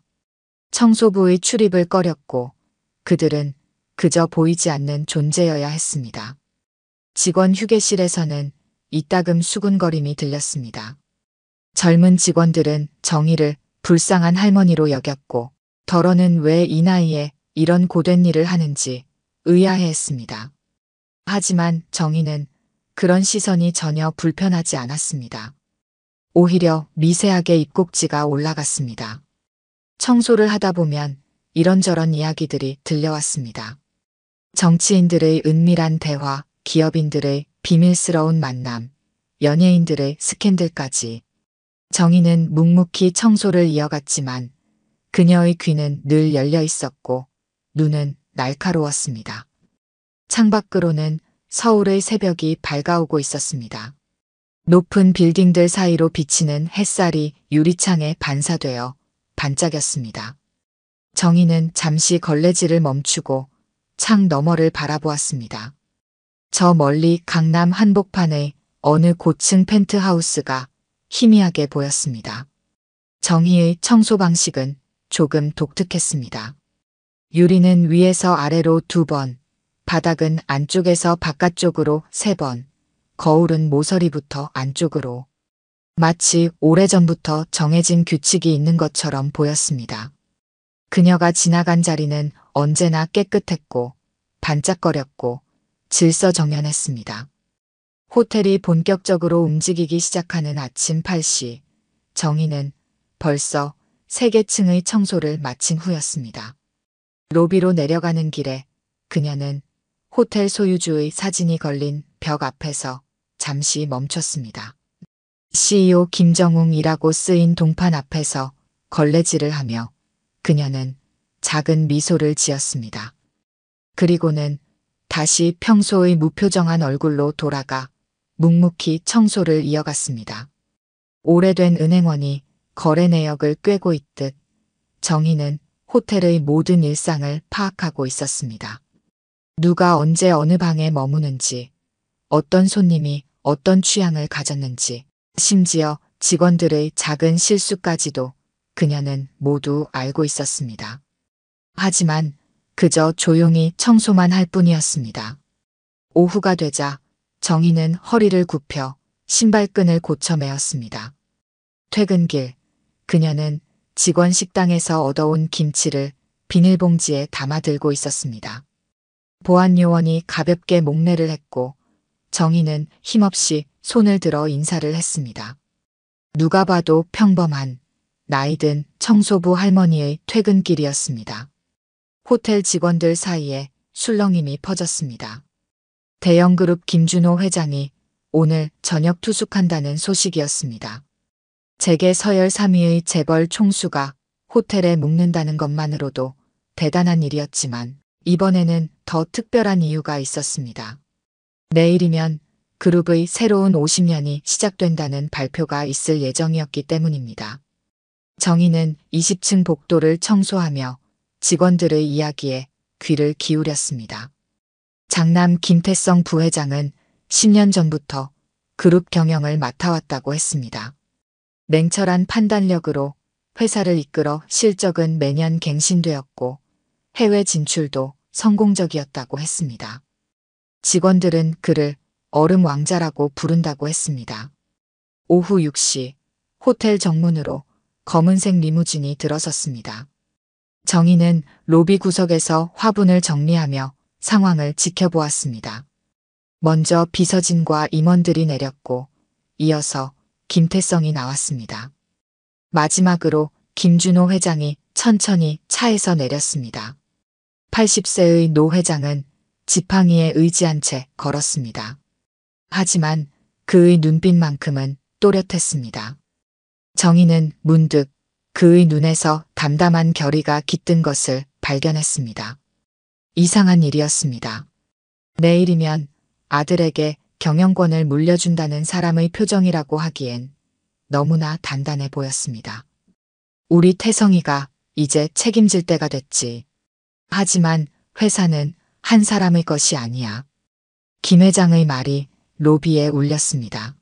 청소부의 출입을 꺼렸고 그들은 그저 보이지 않는 존재여야 했습니다. 직원 휴게실에서는 이따금 수군거림이 들렸습니다. 젊은 직원들은 정희를 불쌍한 할머니로 여겼고 덜어는 왜 이 나이에 이런 고된 일을 하는지 의아해했습니다. 하지만 정희는 그런 시선이 전혀 불편하지 않았습니다. 오히려 미세하게 입꼭지가 올라갔습니다. 청소를 하다 보면 이런저런 이야기들이 들려왔습니다. 정치인들의 은밀한 대화, 기업인들의 비밀스러운 만남, 연예인들의 스캔들까지. 정희는 묵묵히 청소를 이어갔지만 그녀의 귀는 늘 열려 있었고 눈은 날카로웠습니다. 창밖으로는 서울의 새벽이 밝아오고 있었습니다. 높은 빌딩들 사이로 비치는 햇살이 유리창에 반사되어 반짝였습니다. 정희는 잠시 걸레질을 멈추고 창 너머를 바라보았습니다. 저 멀리 강남 한복판의 어느 고층 펜트하우스가 희미하게 보였습니다. 정희의 청소 방식은 조금 독특했습니다. 유리는 위에서 아래로 2번, 바닥은 안쪽에서 바깥쪽으로 3번, 거울은 모서리부터 안쪽으로. 마치 오래전부터 정해진 규칙이 있는 것처럼 보였습니다. 그녀가 지나간 자리는 언제나 깨끗했고 반짝거렸고 질서정연했습니다. 호텔이 본격적으로 움직이기 시작하는 아침 8시, 정희는 벌써 3개 층의 청소를 마친 후였습니다. 로비로 내려가는 길에 그녀는 호텔 소유주의 사진이 걸린 벽 앞에서 잠시 멈췄습니다. CEO 김정웅이라고 쓰인 동판 앞에서 걸레질을 하며 그녀는 작은 미소를 지었습니다. 그리고는 다시 평소의 무표정한 얼굴로 돌아가 묵묵히 청소를 이어갔습니다. 오래된 은행원이 거래 내역을 꿰고 있듯 정희는 호텔의 모든 일상을 파악하고 있었습니다. 누가 언제 어느 방에 머무는지, 어떤 손님이 어떤 취향을 가졌는지, 심지어 직원들의 작은 실수까지도 그녀는 모두 알고 있었습니다. 하지만 그저 조용히 청소만 할 뿐이었습니다. 오후가 되자 정희는 허리를 굽혀 신발끈을 고쳐 매었습니다. 퇴근길, 그녀는 직원 식당에서 얻어온 김치를 비닐봉지에 담아 들고 있었습니다. 보안 요원이 가볍게 목례를 했고 정희는 힘없이 손을 들어 인사를 했습니다. 누가 봐도 평범한 나이든 청소부 할머니의 퇴근길이었습니다. 호텔 직원들 사이에 술렁임이 퍼졌습니다. 대형그룹 김준호 회장이 오늘 저녁 투숙한다는 소식이었습니다. 재계 서열 3위의 재벌 총수가 호텔에 묵는다는 것만으로도 대단한 일이었지만 이번에는 더 특별한 이유가 있었습니다. 내일이면 그룹의 새로운 50년이 시작된다는 발표가 있을 예정이었기 때문입니다. 정희는 20층 복도를 청소하며 직원들의 이야기에 귀를 기울였습니다. 장남 김태성 부회장은 10년 전부터 그룹 경영을 맡아왔다고 했습니다. 냉철한 판단력으로 회사를 이끌어 실적은 매년 갱신되었고 해외 진출도 성공적이었다고 했습니다. 직원들은 그를 얼음 왕자라고 부른다고 했습니다. 오후 6시 호텔 정문으로 검은색 리무진이 들어섰습니다. 정희는 로비 구석에서 화분을 정리하며 상황을 지켜보았습니다. 먼저 비서진과 임원들이 내렸고 이어서 김태성이 나왔습니다. 마지막으로 김준호 회장이 천천히 차에서 내렸습니다. 80세의 노 회장은 지팡이에 의지한 채 걸었습니다. 하지만 그의 눈빛만큼은 또렷했습니다. 정희는 문득 그의 눈에서 담담한 결의가 깃든 것을 발견했습니다. 이상한 일이었습니다. 내일이면 아들에게 경영권을 물려준다는 사람의 표정이라고 하기엔 너무나 단단해 보였습니다. 우리 태성이가 이제 책임질 때가 됐지. 하지만 회사는 한 사람의 것이 아니야. 김 회장의 말이 로비에 울렸습니다.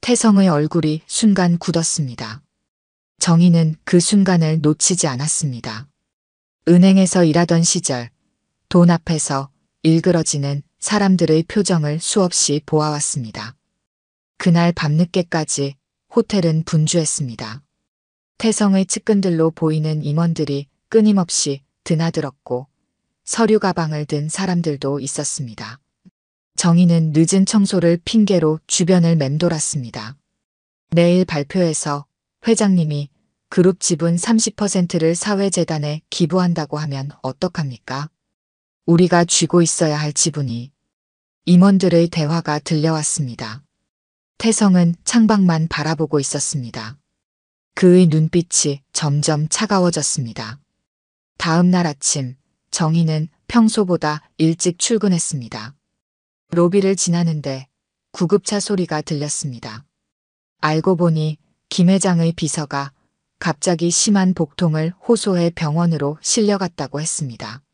태성의 얼굴이 순간 굳었습니다. 정희는 그 순간을 놓치지 않았습니다. 은행에서 일하던 시절 돈 앞에서 일그러지는 사람들의 표정을 수없이 보아왔습니다. 그날 밤늦게까지 호텔은 분주했습니다. 태성의 측근들로 보이는 임원들이 끊임없이 드나들었고 서류 가방을 든 사람들도 있었습니다. 정희는 늦은 청소를 핑계로 주변을 맴돌았습니다. 내일 발표에서 회장님이 그룹 지분 30%를 사회재단에 기부한다고 하면 어떡합니까? 우리가 쥐고 있어야 할 지분이. 임원들의 대화가 들려왔습니다. 태성은 창밖만 바라보고 있었습니다. 그의 눈빛이 점점 차가워졌습니다. 다음 날 아침 정희는 평소보다 일찍 출근했습니다. 로비를 지나는데 구급차 소리가 들렸습니다. 알고 보니 김 회장의 비서가 갑자기 심한 복통을 호소해 병원으로 실려갔다고 했습니다.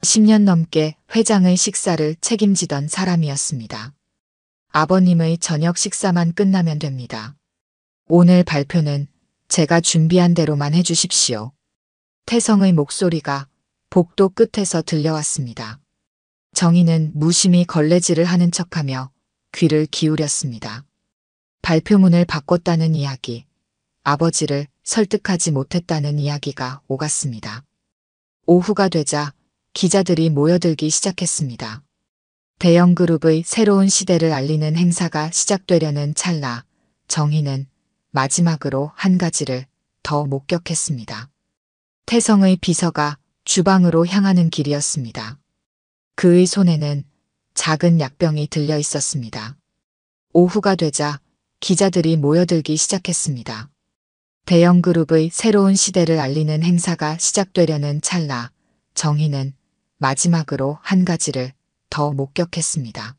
10년 넘게 회장의 식사를 책임지던 사람이었습니다. 아버님의 저녁 식사만 끝나면 됩니다. 오늘 발표는 제가 준비한 대로만 해주십시오. 태성의 목소리가 복도 끝에서 들려왔습니다. 정희는 무심히 걸레질을 하는 척하며 귀를 기울였습니다. 발표문을 바꿨다는 이야기, 아버지를 설득하지 못했다는 이야기가 오갔습니다. 오후가 되자 기자들이 모여들기 시작했습니다. 대형 그룹의 새로운 시대를 알리는 행사가 시작되려는 찰나 정희는 마지막으로 한 가지를 더 목격했습니다. 태성의 비서가 주방으로 향하는 길이었습니다. 그의 손에는 작은 약병이 들려 있었습니다. 오후가 되자 기자들이 모여들기 시작했습니다. 대형 그룹의 새로운 시대를 알리는 행사가 시작되려는 찰나 정희는 마지막으로 한 가지를 더 목격했습니다.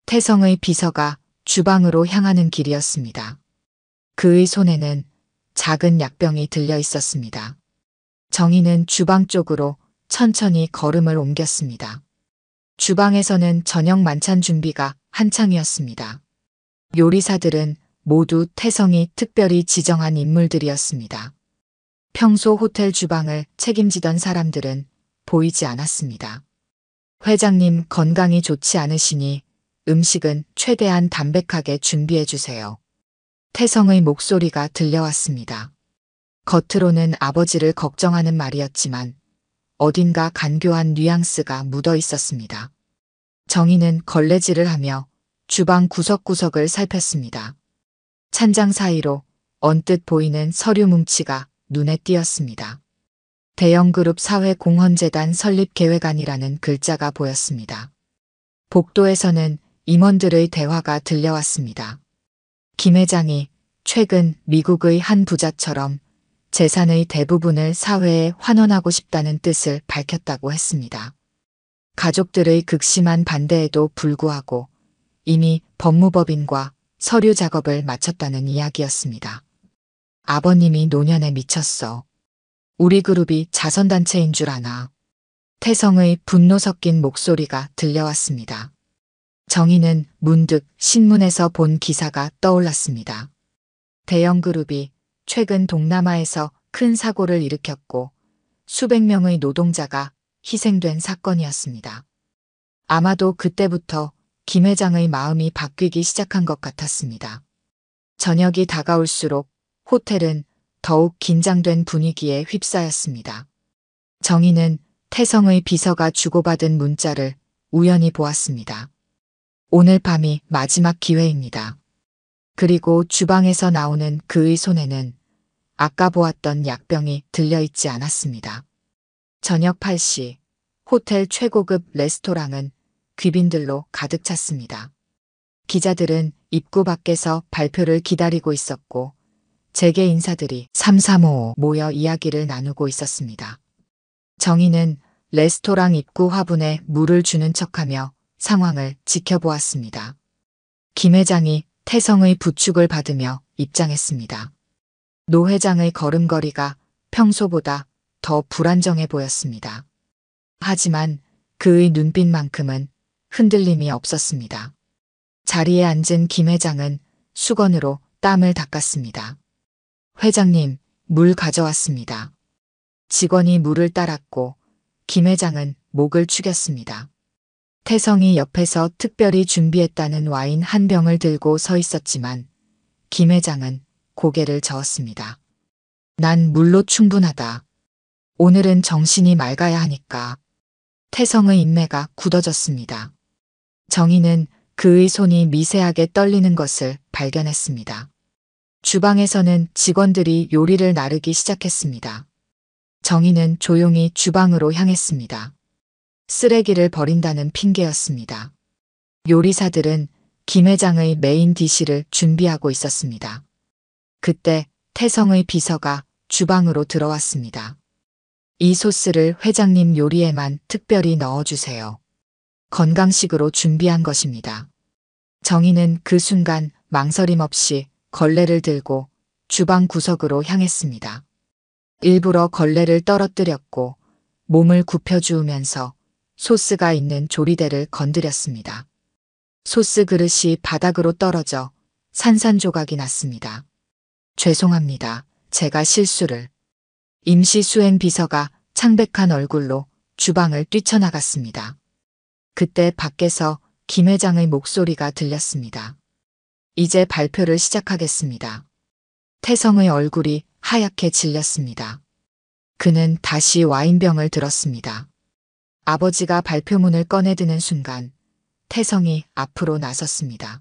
태성의 비서가 주방으로 향하는 길이었습니다. 그의 손에는 작은 약병이 들려 있었습니다. 정희는 주방 쪽으로 천천히 걸음을 옮겼습니다. 주방에서는 저녁 만찬 준비가 한창이었습니다. 요리사들은 모두 태성이 특별히 지정한 인물들이었습니다. 평소 호텔 주방을 책임지던 사람들은 보이지 않았습니다. 회장님 건강이 좋지 않으시니 음식은 최대한 담백하게 준비해 주세요. 태성의 목소리가 들려왔습니다. 겉으로는 아버지를 걱정하는 말이었지만 어딘가 간교한 뉘앙스가 묻어 있었습니다. 정희는 걸레질을 하며 주방 구석구석을 살폈습니다. 찬장 사이로 언뜻 보이는 서류 뭉치가 눈에 띄었습니다. 대형그룹 사회공헌재단 설립계획안이라는 글자가 보였습니다. 복도에서는 임원들의 대화가 들려왔습니다. 김 회장이 최근 미국의 한 부자처럼 재산의 대부분을 사회에 환원하고 싶다는 뜻을 밝혔다고 했습니다. 가족들의 극심한 반대에도 불구하고 이미 법무법인과 서류 작업을 마쳤다는 이야기였습니다. 아버님이 노년에 미쳤어. 우리 그룹이 자선단체인 줄 아나. 태성의 분노 섞인 목소리가 들려왔습니다. 정희는 문득 신문에서 본 기사가 떠올랐습니다. 대형 그룹이 최근 동남아에서 큰 사고를 일으켰고 수백 명의 노동자가 희생된 사건이었습니다. 아마도 그때부터 김 회장의 마음이 바뀌기 시작한 것 같았습니다. 저녁이 다가올수록 호텔은 더욱 긴장된 분위기에 휩싸였습니다. 정희는 태성의 비서가 주고받은 문자를 우연히 보았습니다. 오늘 밤이 마지막 기회입니다. 그리고 주방에서 나오는 그의 손에는 아까 보았던 약병이 들려있지 않았습니다. 저녁 8시 호텔 최고급 레스토랑은 귀빈들로 가득 찼습니다. 기자들은 입구 밖에서 발표를 기다리고 있었고 재계 인사들이 삼삼오오 모여 이야기를 나누고 있었습니다. 정희는 레스토랑 입구 화분에 물을 주는 척하며 상황을 지켜보았습니다. 김 회장이 태성의 부축을 받으며 입장했습니다. 노 회장의 걸음걸이가 평소보다 더 불안정해 보였습니다. 하지만 그의 눈빛만큼은 흔들림이 없었습니다. 자리에 앉은 김 회장은 수건으로 땀을 닦았습니다. 회장님, 물 가져왔습니다. 직원이 물을 따랐고 김 회장은 목을 축였습니다. 태성이 옆에서 특별히 준비했다는 와인 한 병을 들고 서 있었지만 김 회장은 고개를 저었습니다. 난 물로 충분하다. 오늘은 정신이 맑아야 하니까. 태성의 인매가 굳어졌습니다. 정희는 그의 손이 미세하게 떨리는 것을 발견했습니다. 주방에서는 직원들이 요리를 나르기 시작했습니다. 정희는 조용히 주방으로 향했습니다. 쓰레기를 버린다는 핑계였습니다. 요리사들은 김 회장의 메인 디시를 준비하고 있었습니다. 그때 태성의 비서가 주방으로 들어왔습니다. 이 소스를 회장님 요리에만 특별히 넣어주세요. 건강식으로 준비한 것입니다. 정희는 그 순간 망설임 없이 걸레를 들고 주방 구석으로 향했습니다. 일부러 걸레를 떨어뜨렸고 몸을 굽혀주우면서 소스가 있는 조리대를 건드렸습니다. 소스 그릇이 바닥으로 떨어져 산산조각이 났습니다. 죄송합니다. 제가 실수를. 임시 수행 비서가 창백한 얼굴로 주방을 뛰쳐나갔습니다. 그때 밖에서 김 회장의 목소리가 들렸습니다. 이제 발표를 시작하겠습니다. 태성의 얼굴이 하얗게 질렸습니다. 그는 다시 와인병을 들었습니다. 아버지가 발표문을 꺼내드는 순간 태성이 앞으로 나섰습니다.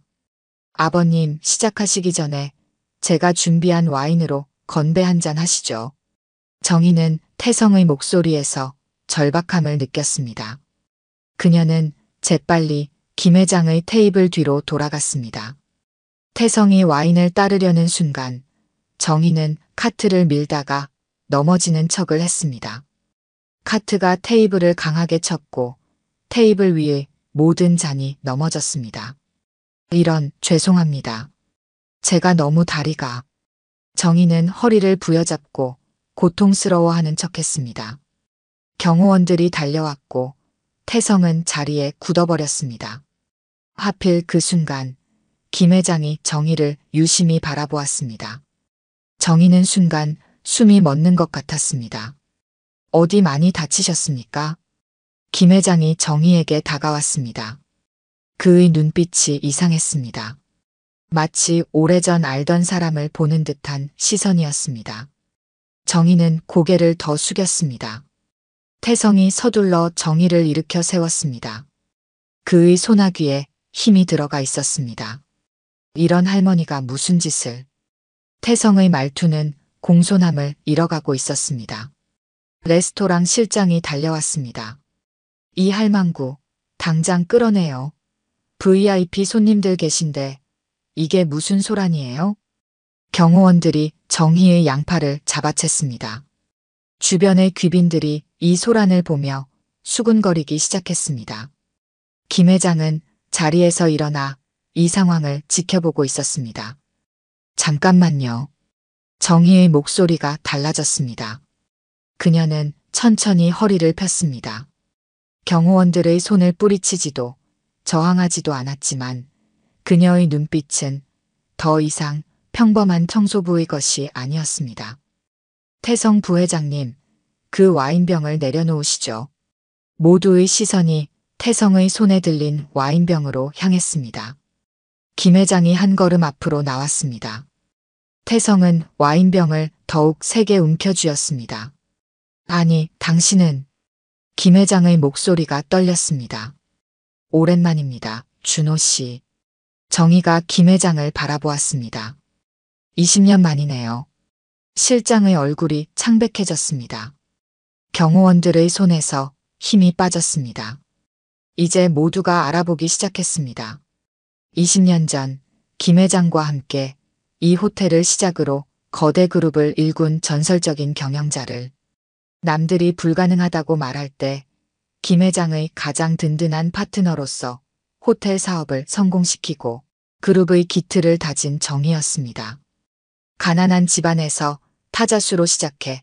아버님, 시작하시기 전에 제가 준비한 와인으로 건배 한 잔 하시죠. 정희는 태성의 목소리에서 절박함을 느꼈습니다. 그녀는 재빨리 김 회장의 테이블 뒤로 돌아갔습니다. 태성이 와인을 따르려는 순간 정희는 카트를 밀다가 넘어지는 척을 했습니다. 카트가 테이블을 강하게 쳤고 테이블 위에 모든 잔이 넘어졌습니다. 이런, 죄송합니다. 제가 너무 다리가. 정희는 허리를 부여잡고 고통스러워하는 척했습니다. 경호원들이 달려왔고 태성은 자리에 굳어버렸습니다. 하필 그 순간 김 회장이 정희를 유심히 바라보았습니다. 정희는 순간 숨이 멎는 것 같았습니다. 어디 많이 다치셨습니까? 김 회장이 정희에게 다가왔습니다. 그의 눈빛이 이상했습니다. 마치 오래전 알던 사람을 보는 듯한 시선이었습니다. 정희는 고개를 더 숙였습니다. 태성이 서둘러 정희를 일으켜 세웠습니다. 그의 소나귀에 힘이 들어가 있었습니다. 이런 할머니가 무슨 짓을. 태성의 말투는 공손함을 잃어가고 있었습니다. 레스토랑 실장이 달려왔습니다. 이 할망구, 당장 끌어내요. VIP 손님들 계신데 이게 무슨 소란이에요? 경호원들이 정희의 양팔을 잡아챘습니다. 주변의 귀빈들이 이 소란을 보며 수군거리기 시작했습니다. 김 회장은 자리에서 일어나 이 상황을 지켜보고 있었습니다. 잠깐만요. 정희의 목소리가 달라졌습니다. 그녀는 천천히 허리를 폈습니다. 경호원들의 손을 뿌리치지도 저항하지도 않았지만 그녀의 눈빛은 더 이상 평범한 청소부의 것이 아니었습니다. 태성 부회장님, 그 와인병을 내려놓으시죠. 모두의 시선이 태성의 손에 들린 와인병으로 향했습니다. 김 회장이 한 걸음 앞으로 나왔습니다. 태성은 와인병을 더욱 세게 움켜쥐었습니다. 아니, 당신은. 김 회장의 목소리가 떨렸습니다. 오랜만입니다, 준호 씨. 정희가 김 회장을 바라보았습니다. 20년 만이네요. 실장의 얼굴이 창백해졌습니다. 경호원들의 손에서 힘이 빠졌습니다. 이제 모두가 알아보기 시작했습니다. 20년 전 김 회장과 함께 이 호텔을 시작으로 거대 그룹을 일군 전설적인 경영자를 남들이 불가능하다고 말할 때 김 회장의 가장 든든한 파트너로서 호텔 사업을 성공시키고 그룹의 기틀을 다진 정희였습니다. 가난한 집안에서 타자수로 시작해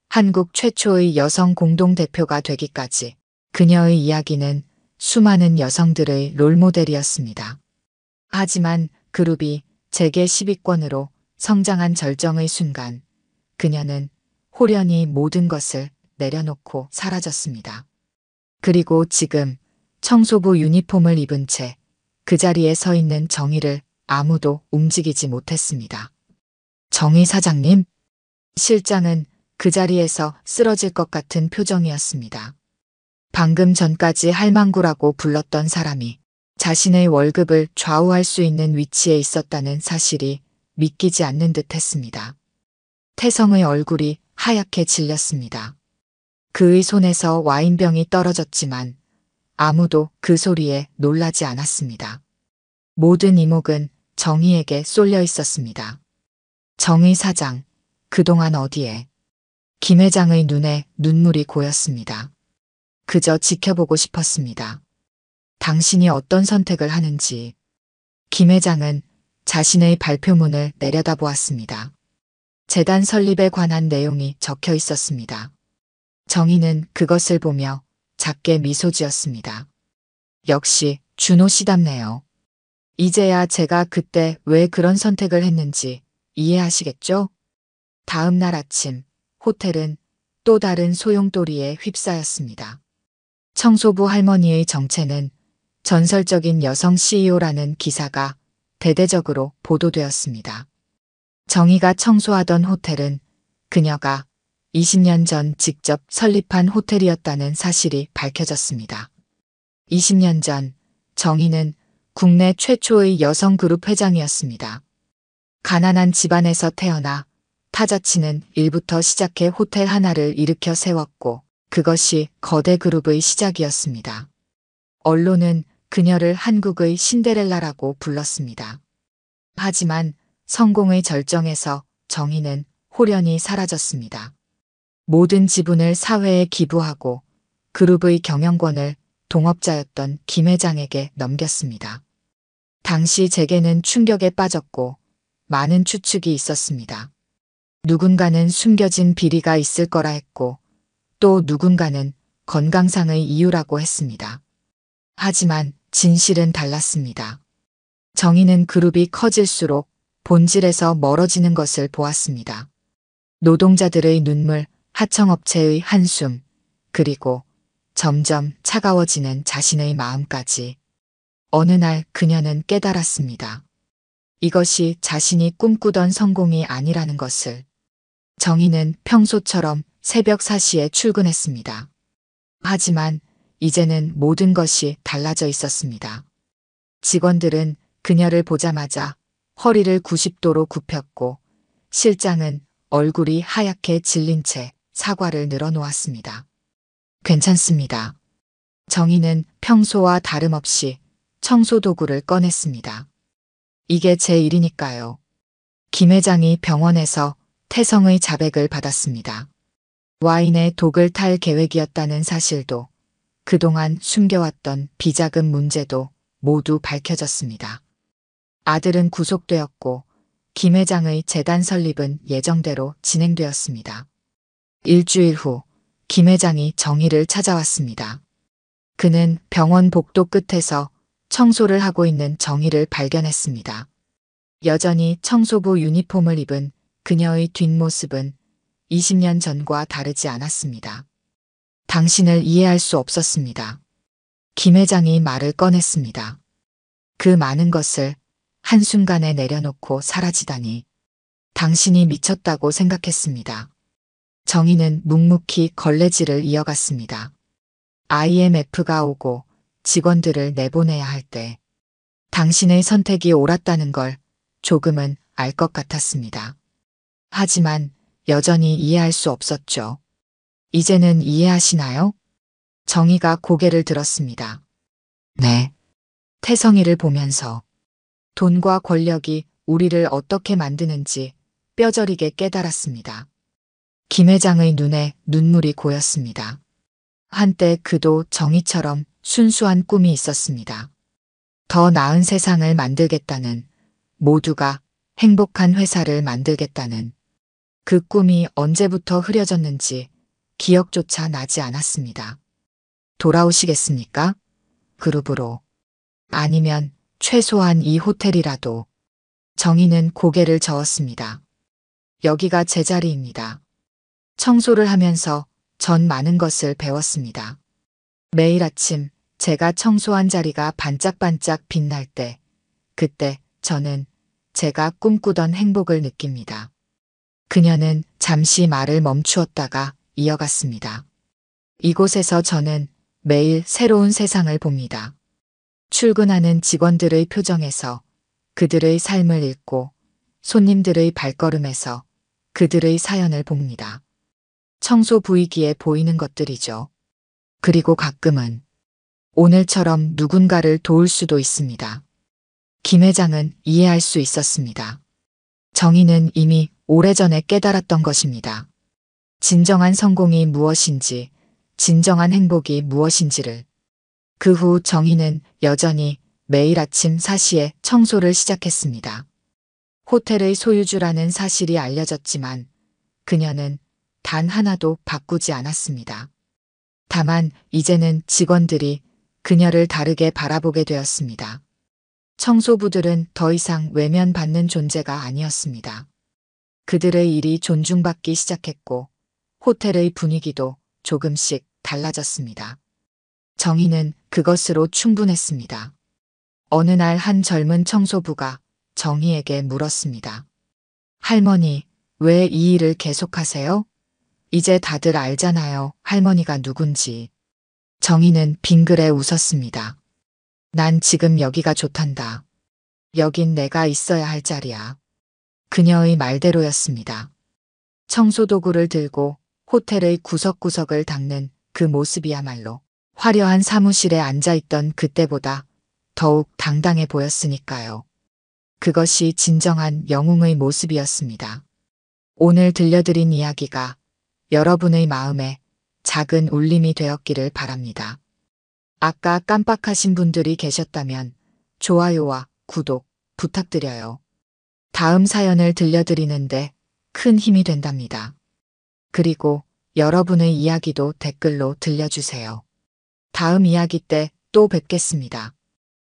한국 최초의 여성 공동대표가 되기까지 그녀의 이야기는 수많은 여성들의 롤모델이었습니다. 하지만 그룹이 재계 10위권으로 성장한 절정의 순간 그녀는 홀연히 모든 것을 내려놓고 사라졌습니다. 그리고 지금 청소부 유니폼을 입은 채 그 자리에 서 있는 정희를 아무도 움직이지 못했습니다. 정희 사장님? 실장은 그 자리에서 쓰러질 것 같은 표정이었습니다. 방금 전까지 할망구라고 불렀던 사람이 자신의 월급을 좌우할 수 있는 위치에 있었다는 사실이 믿기지 않는 듯 했습니다. 태성의 얼굴이 하얗게 질렸습니다. 그의 손에서 와인병이 떨어졌지만 아무도 그 소리에 놀라지 않았습니다. 모든 이목은 정희에게 쏠려 있었습니다. 정희 사장, 그동안 어디에? 김 회장의 눈에 눈물이 고였습니다. 그저 지켜보고 싶었습니다. 당신이 어떤 선택을 하는지. 김 회장은 자신의 발표문을 내려다보았습니다. 재단 설립에 관한 내용이 적혀 있었습니다. 정희는 그것을 보며 작게 미소 지었습니다. 역시 준호 씨답네요. 이제야 제가 그때 왜 그런 선택을 했는지 이해하시겠죠? 다음 날 아침, 호텔은 또 다른 소용돌이에 휩싸였습니다. 청소부 할머니의 정체는 전설적인 여성 CEO라는 기사가 대대적으로 보도되었습니다. 정희가 청소하던 호텔은 그녀가 20년 전 직접 설립한 호텔이었다는 사실이 밝혀졌습니다. 20년 전 정희는 국내 최초의 여성 그룹 회장이었습니다. 가난한 집안에서 태어나 타자치는 일부터 시작해 호텔 하나를 일으켜 세웠고 그것이 거대 그룹의 시작이었습니다. 언론은 그녀를 한국의 신데렐라라고 불렀습니다. 하지만 성공의 절정에서 정희는 홀연히 사라졌습니다. 모든 지분을 사회에 기부하고 그룹의 경영권을 동업자였던 김 회장에게 넘겼습니다. 당시 재계는 충격에 빠졌고 많은 추측이 있었습니다. 누군가는 숨겨진 비리가 있을 거라 했고 또 누군가는 건강상의 이유라고 했습니다. 하지만 진실은 달랐습니다. 정희는 그룹이 커질수록 본질에서 멀어지는 것을 보았습니다. 노동자들의 눈물, 하청업체의 한숨, 그리고 점점 차가워지는 자신의 마음까지. 어느 날 그녀는 깨달았습니다. 이것이 자신이 꿈꾸던 성공이 아니라는 것을. 정희는 평소처럼 새벽 4시에 출근했습니다. 하지만 이제는 모든 것이 달라져 있었습니다. 직원들은 그녀를 보자마자 허리를 90도로 굽혔고 실장은 얼굴이 하얗게 질린 채 사과를 늘어놓았습니다. 괜찮습니다. 정희는 평소와 다름없이 청소도구를 꺼냈습니다. 이게 제 일이니까요. 김 회장이 병원에서 태성의 자백을 받았습니다. 와인에 독을 탈 계획이었다는 사실도 그동안 숨겨왔던 비자금 문제도 모두 밝혀졌습니다. 아들은 구속되었고 김 회장의 재단 설립은 예정대로 진행되었습니다. 일주일 후 김 회장이 정희를 찾아왔습니다. 그는 병원 복도 끝에서 청소를 하고 있는 정희를 발견했습니다. 여전히 청소부 유니폼을 입은 그녀의 뒷모습은 20년 전과 다르지 않았습니다. 당신을 이해할 수 없었습니다. 김 회장이 말을 꺼냈습니다. 그 많은 것을 한순간에 내려놓고 사라지다니. 당신이 미쳤다고 생각했습니다. 정희는 묵묵히 걸레질을 이어갔습니다. IMF가 오고 직원들을 내보내야 할 때 당신의 선택이 옳았다는 걸 조금은 알 것 같았습니다. 하지만 여전히 이해할 수 없었죠. 이제는 이해하시나요? 정희가 고개를 들었습니다. 네. 태성이를 보면서 돈과 권력이 우리를 어떻게 만드는지 뼈저리게 깨달았습니다. 김 회장의 눈에 눈물이 고였습니다. 한때 그도 정희처럼 순수한 꿈이 있었습니다. 더 나은 세상을 만들겠다는, 모두가 행복한 회사를 만들겠다는 그 꿈이 언제부터 흐려졌는지 기억조차 나지 않았습니다. 돌아오시겠습니까? 그룹으로. 아니면 최소한 이 호텔이라도. 정희는 고개를 저었습니다. 여기가 제 자리입니다. 청소를 하면서 전 많은 것을 배웠습니다. 매일 아침 제가 청소한 자리가 반짝반짝 빛날 때, 그때 저는 제가 꿈꾸던 행복을 느낍니다. 그녀는 잠시 말을 멈추었다가 이어갔습니다. 이곳에서 저는 매일 새로운 세상을 봅니다. 출근하는 직원들의 표정에서 그들의 삶을 읽고 손님들의 발걸음에서 그들의 사연을 봅니다. 청소 부이기에 보이는 것들이죠. 그리고 가끔은 오늘처럼 누군가를 도울 수도 있습니다. 김 회장은 이해할 수 있었습니다. 정의는 이미 오래전에 깨달았던 것입니다. 진정한 성공이 무엇인지, 진정한 행복이 무엇인지를. 그 후 정희는 여전히 매일 아침 4시에 청소를 시작했습니다. 호텔의 소유주라는 사실이 알려졌지만 그녀는 단 하나도 바꾸지 않았습니다. 다만 이제는 직원들이 그녀를 다르게 바라보게 되었습니다. 청소부들은 더 이상 외면받는 존재가 아니었습니다. 그들의 일이 존중받기 시작했고 호텔의 분위기도 조금씩 달라졌습니다. 정희는 그것으로 충분했습니다. 어느 날 한 젊은 청소부가 정희에게 물었습니다. 할머니, 왜 이 일을 계속하세요? 이제 다들 알잖아요. 할머니가 누군지. 정희는 빙그레 웃었습니다. 난 지금 여기가 좋단다. 여긴 내가 있어야 할 자리야. 그녀의 말대로였습니다. 청소도구를 들고 호텔의 구석구석을 닦는 그 모습이야말로 화려한 사무실에 앉아있던 그때보다 더욱 당당해 보였으니까요. 그것이 진정한 영웅의 모습이었습니다. 오늘 들려드린 이야기가 여러분의 마음에 작은 울림이 되었기를 바랍니다. 아까 깜빡하신 분들이 계셨다면 좋아요와 구독 부탁드려요. 다음 사연을 들려드리는데 큰 힘이 된답니다. 그리고 여러분의 이야기도 댓글로 들려주세요. 다음 이야기 때 또 뵙겠습니다.